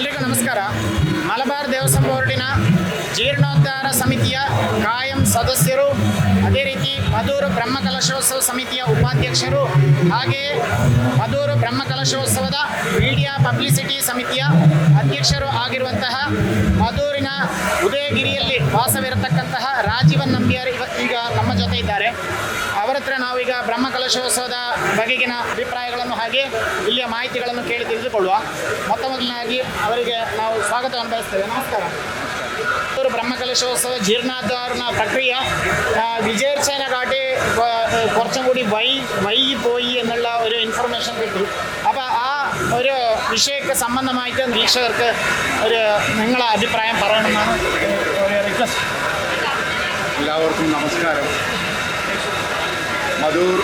ಎಲ್ರಿಗೂ ನಮಸ್ಕಾರ. ಮಲಬಾರ್ ದೇವಸ್ಥಾನ ಬೋರ್ಡಿನ ಜೀರ್ಣೋದ್ಧಾರ ಸಮಿತಿಯ ಕಾಯಂ ಸದಸ್ಯರು, ಅದೇ ರೀತಿ ಮಧೂರು ಬ್ರಹ್ಮಕಲಶೋತ್ಸವ ಸಮಿತಿಯ ಉಪಾಧ್ಯಕ್ಷರು, ಹಾಗೆಯೇ ಮಧೂರು ಬ್ರಹ್ಮಕಲಶೋತ್ಸವದ ಮೀಡಿಯಾ ಪಬ್ಲಿಸಿಟಿ ಸಮಿತಿಯ ಅಧ್ಯಕ್ಷರು ಆಗಿರುವಂತಹ ಮಧೂರಿನ ಉದಯಗಿರಿಯಲ್ಲಿ ವಾಸವಿರತಕ್ಕಂತಹ ರಾಜೀವನ್ ನಂಬಿಯಾರ್ ಈಗ ನಮ್ಮ ಜೊತೆ ಇದ್ದಾರೆ. ಅವರ ಹತ್ರ ನಾವೀಗ ಬ್ರಹ್ಮಕಲಶೋತ್ಸವದ ಬಗೆಗಿನ ಅಭಿಪ್ರಾಯಗಳನ್ನು ಹಾಗೆ ಇಲ್ಲಿಯ ಮಾಹಿತಿಗಳನ್ನು ಕೇಳಿ ತಿಳಿದುಕೊಳ್ಳುವ. ಮೊದಲನಾಗಿ ಅವರಿಗೆ ನಾವು ಸ್ವಾಗತವನ್ನು ಬಯಸ್ತೇವೆ. ನಮಸ್ಕಾರ. ബ്രഹ്മകലശോത്സവ ജീർണോദ്ധാരണ പ്രക്രിയ വിജയിച്ചതിനെക്കാട്ടി കുറച്ചും കൂടി വൈകിപ്പോയി എന്നുള്ള ഒരു ഇൻഫർമേഷൻ കിട്ടി. അപ്പോൾ ആ ഒരു വിഷയമൊക്കെ സംബന്ധമായിട്ട് വീക്ഷകർക്ക് നിങ്ങളെ അഭിപ്രായം പറയണമെന്നാണ് ഒരു റിക്വസ്റ്റ്. എല്ലാവർക്കും നമസ്കാരം. മധൂർ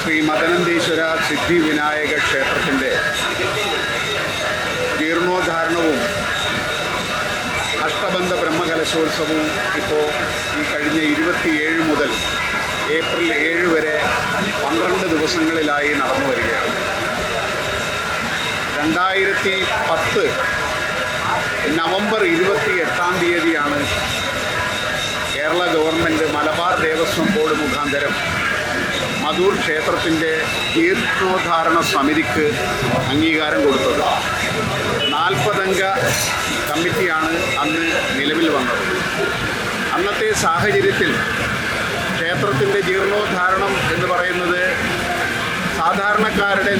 ശ്രീ മദനന്തീശ്വര സിദ്ധി വിനായക ക്ഷേത്രത്തിൻ്റെ ജീർണോദ്ധാരണവും അഷ്ടബന്ധ ബ്രഹ്മകലശോത്സവവും ഇപ്പോൾ ഈ കഴിഞ്ഞ 27 മുതൽ ഏപ്രിൽ 7 വരെ 12 ദിവസങ്ങളിലായി നടന്നു വരികയാണ്. 2010 നവംബർ 28-ാം തീയതിയാണ് കേരള ഗവൺമെൻറ് മലബാർ ദേവസ്വം ബോർഡ് മുഖാന്തരം മധൂർ ക്ഷേത്രത്തിൻ്റെ ജീർണോദ്ധാരണ സമിതിക്ക് അംഗീകാരം കൊടുത്തത്. 40 അംഗ കമ്മിറ്റിയാണ് അന്ന് നിലവിൽ വന്നത്. അന്നത്തെ സാഹചര്യത്തിൽ ക്ഷേത്രത്തിൻ്റെ ജീർണോദ്ധാരണം എന്ന് പറയുന്നത് സാധാരണക്കാരുടെ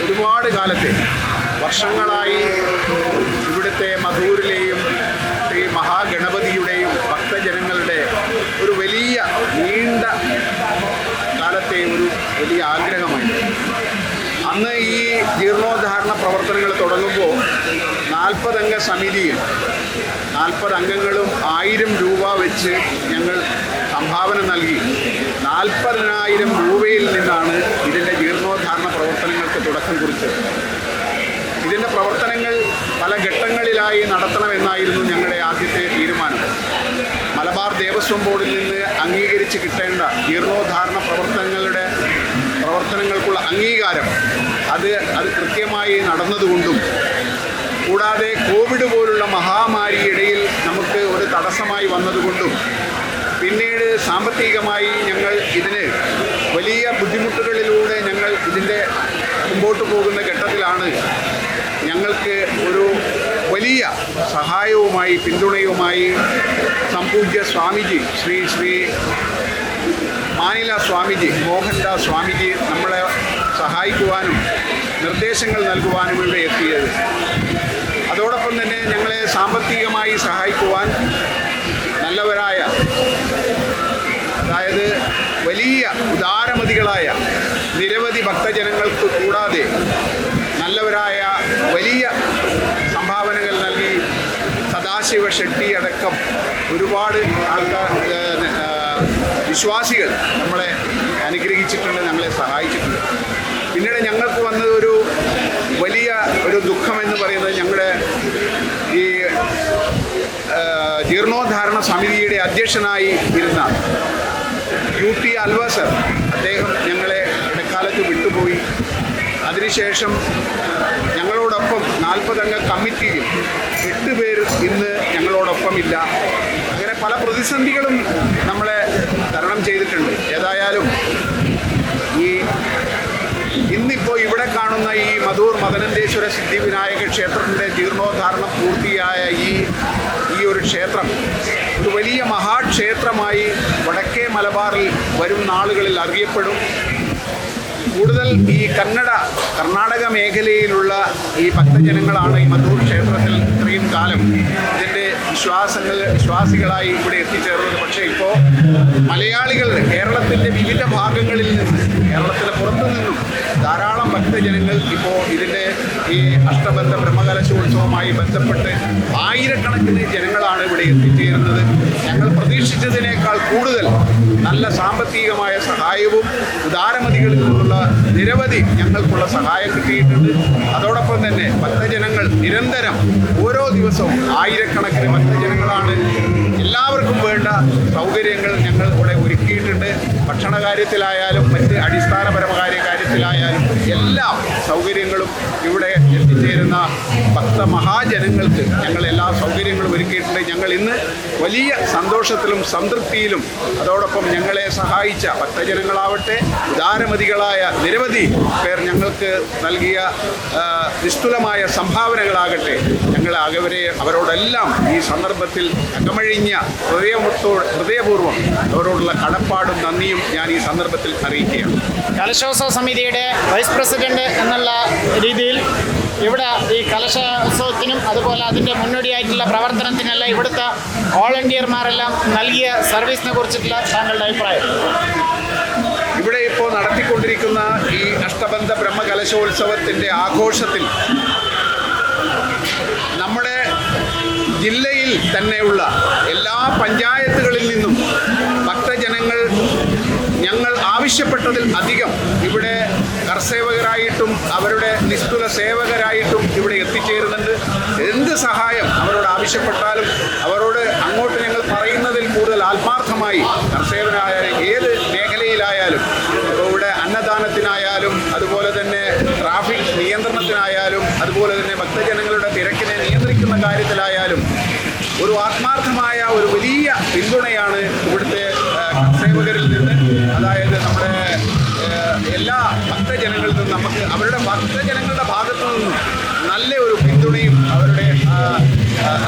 ഒരുപാട് കാലത്തെ വർഷങ്ങളായി ഇവിടുത്തെ മധൂരിലെയും ശ്രീ മഹാഗണപതിയുടെയും ഭക്തജനങ്ങളുടെ ഒരു വലിയ നീണ്ട കാലത്തെ ഒരു വലിയ ആഗ്രഹമായിരുന്നു. അന്ന് ഈ ജീർണോദ്ധാരണ പ്രവർത്തനങ്ങൾ തുടങ്ങുമ്പോൾ 40 അംഗ സമിതിയിൽ 40 അംഗങ്ങളും 1000 രൂപ വെച്ച് ഞങ്ങൾ സംഭാവന നൽകി 40,000 രൂപയിൽ നിന്നാണ് ഇതിൻ്റെ ജീർണോദ്ധാരണ പ്രവർത്തനങ്ങൾക്ക് തുടക്കം കുറിച്ചത്. ഇതിൻ്റെ പ്രവർത്തനങ്ങൾ പല ഘട്ടങ്ങളിലായി നടത്തണമെന്നായിരുന്നു ഞങ്ങളുടെ ആദ്യത്തെ തീരുമാനം. മലബാർ ദേവസ്വം ബോർഡിൽ നിന്ന് അംഗീകരിച്ച് കിട്ടേണ്ട ജീർണോദ്ധാരണ പ്രവർത്തനങ്ങൾക്കുള്ള അംഗീകാരം അത് കൃത്യമായി നടന്നതുകൊണ്ടും കൂടാതെ കോവിഡ് പോലുള്ള മഹാമാരിയിടയിൽ നമുക്ക് ഒരു തടസ്സമായി വന്നതുകൊണ്ടും പിന്നീട് സാമ്പത്തികമായി ഞങ്ങൾ ഇതിന് വലിയ ബുദ്ധിമുട്ടുകളിലൂടെ ഞങ്ങൾ ഇതിൻ്റെ മുമ്പോട്ട് പോകുന്ന ഘട്ടത്തിലാണ് ഞങ്ങൾക്ക് ഒരു വലിയ സഹായവുമായി പിന്തുണയുമായി സംപൂജ്യ സ്വാമിജി ശ്രീ മാനില സ്വാമിജി, മോഹൻദാസ് സ്വാമിജി നമ്മളെ സഹായിക്കുവാനും നിർദ്ദേശങ്ങൾ നൽകുവാനും ഇവിടെ എത്തിയത്. അതോടൊപ്പം തന്നെ ഞങ്ങളെ സാമ്പത്തികമായി സഹായിക്കുവാൻ നല്ലവരായ, അതായത് വലിയ ഉദാരമതികളായ നിരവധി ഭക്തജനങ്ങൾക്ക് കൂടാതെ നല്ലവരായ വലിയ സംഭാവനകൾ നൽകി സദാശിവ ഷെട്ടി അടക്കം ഒരുപാട് ആൾക്കാർ വിശ്വാസികൾ നമ്മളെ അനുഗ്രഹിച്ചിട്ടുണ്ട്, ഞങ്ങളെ സഹായിച്ചിട്ടുണ്ട്. പിന്നീട് ഞങ്ങൾക്ക് വന്നത് ഒരു വലിയ ഒരു ദുഃഖമെന്ന് പറയുന്നത് ഞങ്ങളുടെ ഈ ജീർണോദ്ധാരണ സമിതിയുടെ അധ്യക്ഷനായി ഇരുന്ന UT അൽവ സർ, അദ്ദേഹം ഞങ്ങളെ ഇടക്കാലത്ത് വിട്ടുപോയി. അതിനുശേഷം ഞങ്ങളോടൊപ്പം 40 അംഗ കമ്മിറ്റിയിൽ 8 പേർ ഇന്ന് ഞങ്ങളോടൊപ്പമില്ല. അങ്ങനെ പല പ്രതിസന്ധികളും നമ്മളെ തരണം ചെയ്തിട്ടുണ്ട്. ഏതായാലും ഇന്നിപ്പോൾ ഇവിടെ കാണുന്ന ഈ മധൂർ മദനന്തേശ്വര സിദ്ധിവിനായക ക്ഷേത്രത്തിൻ്റെ ജീർണോദ്ധാരണം പൂർത്തിയായ ഈ ഒരു ക്ഷേത്രം ഒരു വലിയ മഹാക്ഷേത്രമായി വടക്കേ മലബാറിൽ വരും നാളുകളിൽ അറിയപ്പെടും. കൂടുതൽ ഈ കർണാടക മേഖലയിലുള്ള ഈ ഭക്തജനങ്ങളാണ് ഈ മധൂർ ക്ഷേത്രത്തിൽ ഇത്രയും കാലം ഇതിൻ്റെ വിശ്വാസികളായി ഇവിടെ എത്തിച്ചേർന്നത്. പക്ഷേ ഇപ്പോൾ മലയാളികൾ കേരളത്തിൻ്റെ വിവിധ ഭാഗങ്ങളിൽ നിന്ന്, കേരളത്തിന് പുറത്തു നിന്നും ധാരാളം ഭക്തജനങ്ങൾ ഇപ്പോൾ ഇതിൻ്റെ ഈ അഷ്ടബന്ധ ബ്രഹ്മകലശോത്സവവുമായി ബന്ധപ്പെട്ട് ആയിരക്കണക്കിന് ജനങ്ങളാണ് ഇവിടെ എത്തിച്ചേരുന്നത്. ഞങ്ങൾ പ്രതീക്ഷിച്ചതിനേക്കാൾ കൂടുതൽ നല്ല സാമ്പത്തികമായ സഹായവും ഉദാരമതികളിൽ നിന്നുള്ള നിരവധി ഞങ്ങൾക്കുള്ള സഹായം കിട്ടിയിട്ടുണ്ട്. അതോടൊപ്പം തന്നെ ഭക്തജനങ്ങൾ നിരന്തരം ഓരോ ദിവസവും ആയിരക്കണക്കിന് ഭക്തജനങ്ങളാണ്. എല്ലാവർക്കും വേണ്ട സൗകര്യങ്ങൾ ഞങ്ങൾ ഇവിടെ ഒരുക്കിയിട്ടുണ്ട്. ഭക്ഷണ കാര്യത്തിലായാലും മറ്റ് അടിസ്ഥാനപരമായ കാര്യത്തിലായാലും എല്ലാ സൗകര്യങ്ങളും ഇവിടെ എത്തിച്ചേരുന്ന ഭക്തമഹാജനങ്ങൾക്ക് ഞങ്ങൾ എല്ലാ സൗകര്യങ്ങളും ഒരുക്കിയിട്ടുണ്ട്. ഞങ്ങൾ ഇന്ന് വലിയ സന്തോഷത്തിലും സംതൃപ്തിയിലും അതോടൊപ്പം ഞങ്ങളെ സഹായിച്ച ഭക്തജനങ്ങളാവട്ടെ ഉദാരമതികളായ നിരവധി പേർ ഞങ്ങൾക്ക് നൽകിയ നിസ്തുലമായ സംഭാവനകളാകട്ടെ ഞങ്ങൾ അവരോടെല്ലാം ഈ സന്ദർഭത്തിൽ അകമഴിഞ്ഞ ഹൃദയപൂർവ്വം അവരോടുള്ള കടപ്പാടും നന്ദിയും ഞാൻ ഈ സന്ദർഭത്തിൽ അറിയിക്കുകയാണ്. കലശോത്സവ സമിതിയുടെ വൈസ് പ്രസിഡന്റ് എന്നുള്ള രീതിയിൽ ഇവിടെ ഈ കലശോത്സവത്തിനും അതുപോലെ അതിൻ്റെ മുന്നോടിയായിട്ടുള്ള പ്രവർത്തനത്തിനെല്ലാം ഇവിടുത്തെ വോളണ്ടിയർമാരെല്ലാം നൽകിയ സർവീസിനെ കുറിച്ചിട്ടുള്ള താങ്കളുടെ അഭിപ്രായം? ഇവിടെ ഇപ്പോൾ നടത്തിക്കൊണ്ടിരിക്കുന്ന ഈ അഷ്ടബന്ധ ബ്രഹ്മകലശോത്സവത്തിൻ്റെ ആഘോഷത്തിൽ നമ്മുടെ ജില്ലയിൽ തന്നെയുള്ള എല്ലാ പഞ്ചായത്തുകളിൽ നിന്നും ഭക്തജനങ്ങൾ ഞങ്ങൾ ആവശ്യപ്പെട്ടതിൽ അധികം ഇവിടെ കർസേവകരായിട്ടും അവരുടെ നിസ്തുല സേവകരായിട്ടും ഇവിടെ എത്തിച്ചേരുന്നുണ്ട്. എന്ത് സഹായം അവരോട് ആവശ്യപ്പെട്ടാലും അവരോട് അങ്ങോട്ട് ഞങ്ങൾ പറയുന്നതിൽ കൂടുതൽ ആത്മാർത്ഥമായി കർസേവനായാലും ഏത് മേഖലയിലായാലും ഇവിടെ അന്നദാനത്തിനായാലും അതുപോലെ തന്നെ ട്രാഫിക് നിയന്ത്രണത്തിനായാലും അതുപോലെ തന്നെ ഭക്തജനങ്ങളുടെ തിരക്കിനെ നിയന്ത്രിക്കുന്ന കാര്യത്തിലായാലും ഒരു ആത്മാർത്ഥമായ ഒരു വലിയ പിന്തുണയാണ് ഇവിടുത്തെ സേവകരിൽ നിന്ന്, അതായത് നമ്മുടെ എല്ലാ ഭക്തജനങ്ങളിൽ നിന്നും നമുക്ക് അവരുടെ ഭക്തജനങ്ങളുടെ ഭാഗത്തു നിന്നും നല്ല ഒരു പിന്തുണയും അവരുടെ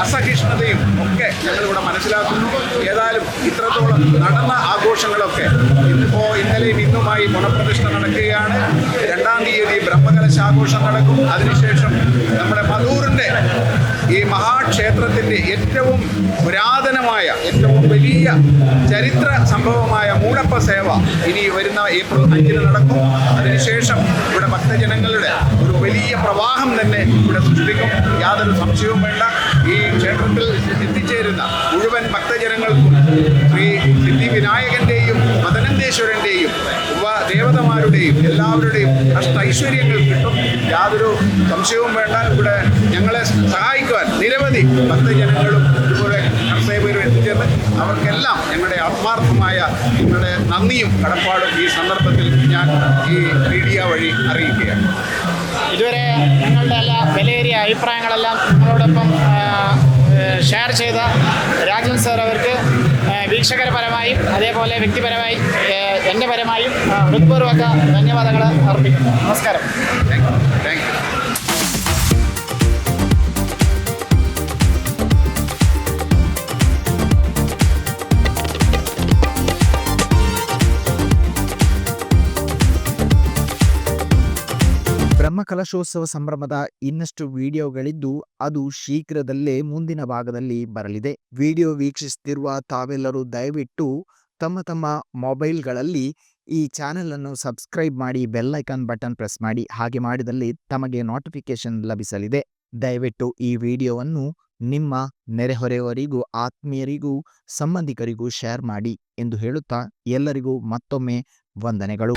അസഹിഷ്ണുതയും ഒക്കെ ഞങ്ങളിവിടെ മനസ്സിലാക്കുന്നു. ഏതായാലും ഇത്രത്തോളം നടന്ന ആഘോഷങ്ങളൊക്കെ ഇന്നലെയും ഇന്നുമായി പുനഃപ്രതിഷ്ഠ നടക്കുകയാണ്. 2-ാം തീയതി ബ്രഹ്മകലശാഘോഷം നടക്കും. അതിനുശേഷം നമ്മുടെ മധൂറിൻ്റെ ഈ മഹാക്ഷേത്രത്തിൻ്റെ ഏറ്റവും പുരാതനമായ ഏറ്റവും വലിയ ചരിത്ര സംഭവമായ മൂടപ്പ സേവ ഇനി വരുന്ന ഏപ്രിൽ 5-ന് നടക്കും. അതിനുശേഷം ഇവിടെ ഭക്തജനങ്ങളുടെ ഒരു വലിയ പ്രവാഹം തന്നെ ഇവിടെ സൃഷ്ടിക്കും. യാതൊരു സംശയവും വേണ്ട. ഈ ക്ഷേത്രത്തിൽ എത്തിച്ചേരുന്ന മുഴുവൻ ഭക്തജനങ്ങൾക്കും ശ്രീ സിദ്ധിവിനായകൻ്റെയും മദനന്തേശ്വരൻ്റെയും ദേവതമാരുടെയും എല്ലാവരുടെയും അഷ്ടൈശ്വര്യങ്ങൾ കിട്ടും. യാതൊരു സംശയവും വേണ്ട. ഇവിടെ ഞങ്ങളെ സഹായിക്കുവാൻ നിരവധി ഭക്തജനങ്ങളും ഇതുപോലെ കർസേവരും എത്തിച്ചേർന്ന് അവർക്കെല്ലാം ഞങ്ങളുടെ ആത്മാർത്ഥമായ ഞങ്ങളുടെ നന്ദിയും കടപ്പാടും ഈ സന്ദർഭത്തിൽ ഞാൻ ഈ മീഡിയ വഴി അറിയിക്കുകയാണ്. ഇതുവരെ ഞങ്ങളുടെ എല്ലാ വിലയേറിയ അഭിപ്രായങ്ങളെല്ലാം നിങ്ങളോടൊപ്പം ഷെയർ ചെയ്ത രാജൻ സാർ അവർക്ക് വീക്ഷകരപരമായും അതേപോലെ വ്യക്തിപരമായി എൻ്റെ പരമായും ഹൃദ്പൂർവ്വക ധന്യവാദങ്ങൾ അർപ്പിക്കുന്നു. നമസ്കാരം. Thank you. ಬ್ರಹ್ಮಕಲಶೋತ್ಸವ ಸಂಭ್ರಮದ ಇನ್ನಷ್ಟು ವಿಡಿಯೋಗಳಿದ್ದು ಅದು ಶೀಘ್ರದಲ್ಲೇ ಮುಂದಿನ ಭಾಗದಲ್ಲಿ ಬರಲಿದೆ. ವಿಡಿಯೋ ವೀಕ್ಷಿಸುತ್ತಿರುವ ತಾವೆಲ್ಲರೂ ದಯವಿಟ್ಟು ತಮ್ಮ ಮೊಬೈಲ್ಗಳಲ್ಲಿ ಈ ಚಾನೆಲ್ ಅನ್ನು ಸಬ್ಸ್ಕ್ರೈಬ್ ಮಾಡಿ, ಬೆಲ್ ಐಕಾನ್ ಬಟನ್ ಪ್ರೆಸ್ ಮಾಡಿ. ಹಾಗೆ ಮಾಡಿದಲ್ಲಿ ತಮಗೆ ನೋಟಿಫಿಕೇಶನ್ ಲಭಿಸಲಿದೆ. ದಯವಿಟ್ಟು ಈ ವಿಡಿಯೋವನ್ನು ನಿಮ್ಮ ನೆರೆಹೊರೆಯವರಿಗೂ ಆತ್ಮೀಯರಿಗೂ ಸಂಬಂಧಿಕರಿಗೂ ಶೇರ್ ಮಾಡಿ ಎಂದು ಹೇಳುತ್ತಾ ಎಲ್ಲರಿಗೂ ಮತ್ತೊಮ್ಮೆ ವಂದನೆಗಳು.